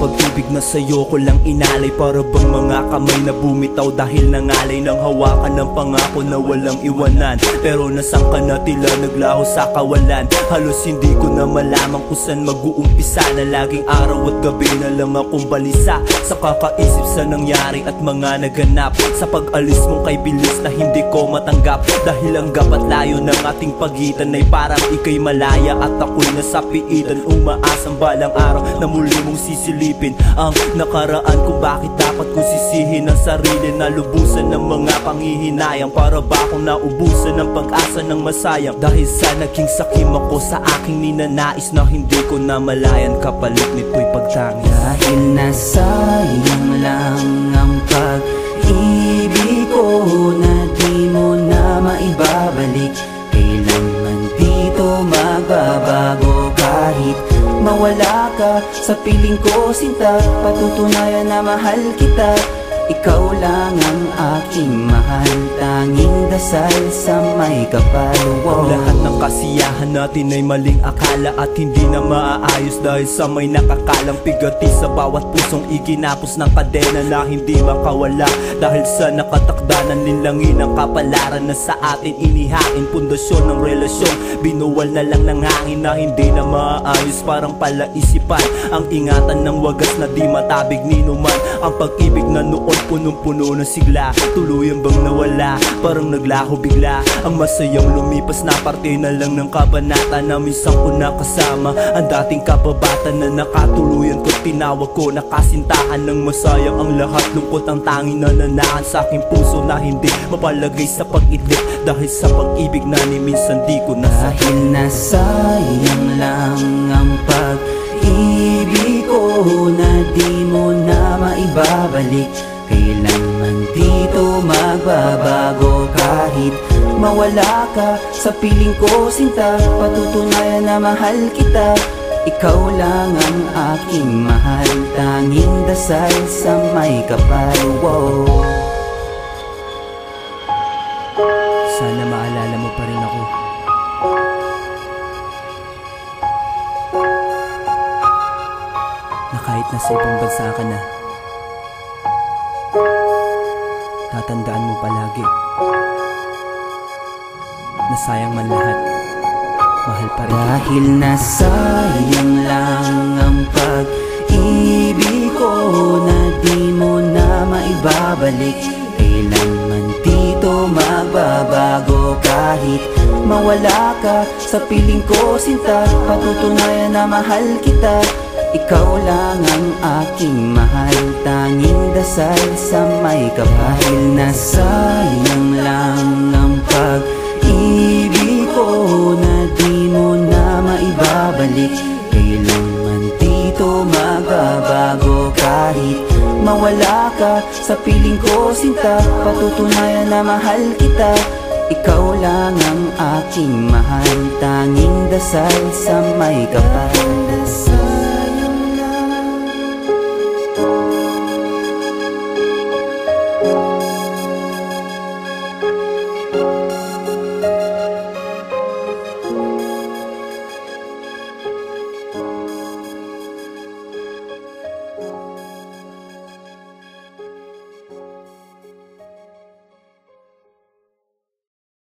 pag-ibig na sa'yo ko lang inalay. Para bang mga kamay na bumitaw dahil nangalay ng hawakan ng pangako na walang iwanan. Pero nasaan ka na, tila naglaho sa kawalan. Halos hindi ko na malaman kung saan mag-uumpisa, na laging araw at gabi na lang akong balisa sa kakaisip sa nangyari at mga naganap. Sa pag-alis mong kay bilis na hindi ko matanggap, dahil ang gapat layo ng ating pagitan ay parang ika'y malaya at ako'y nasa piitan. Umaasang balang araw na muli mong sisilipin ang nakaraan, kung bakit dapat kong sisihin ang sarili na lubusan ng mga panghihinayang. Para ba akong naubusan ng pag-asa ng masayang, dahil sa naging sakim ako sa aking ninanais na hindi ko na malayan. Kapalit nito'y pagtangis. Dahil nasayang lang ang pag-ibig ko na di mo na maibabalik. Kailanman dito magbabago kahit mawala ka sa piling ko, sinta. Patutunayan na mahal kita, ikaw lang ang aking mahal. Tanging dasal sa may kapal. Lahat ng kasiyahan natin ay maling akala at hindi na maaayos dahil sa may nakakalang pigati sa bawat pusong iginapos ng kadena na hindi makawala. Dahil sa nakatakda ng linlangin ang kapalaran na sa atin inihain. Pundasyon ng relasyon, binuwal na lang ng hangin na hindi na maaayos. Parang palaisipan ang ingatan ng wagas na di matabig ni numan. Ang pag-ibig na noon punong-puno ng sigla, tuluyan bang nawala, parang naglaho bigla. Ang masayang lumipas na parte na lang ng kabanata na minsan ko nakasama. Ang dating kababata na nakatuluyan ko, tinawag ko nakasintahan ng masayang. Ang lahat lungkot ang tanging nananahan sa aking puso na hindi mapalagay sa pag-idlip. Dahil sa pag-ibig na ni minsan di ko nasa. Dahil nasayang lang ang pag-ibig ko na di mo na maibabalik. Kailanman dito magbabago kahit mawala ka sa piling ko, sinta. Patutunayan na mahal kita, ikaw lang ang aking mahal. Tanging dasal sa may kapal. Sana maalala mo pa rin ako. Na kahit nasa ibang bansa ka na, tatandaan mo palagi na sayang man lahat, mahal pa rin. Dahil nasayang lang ang pag-ibig ko na di mo na maibabalik. Kailanman dito magbabago kahit mawala ka sa piling ko, sinta. Patutunayan na mahal kita, ikaw lang ang aking mahal. Tanging dasal sa may kapal. Dahil nasayang lang ang pag-ibig ko na di mo na maibabalik. Kailanman dito magbabago kahit mawala ka sa piling ko, sinta. Patutunayan na mahal kita, ikaw lang ang aking mahal. Tanging dasal sa may kapal.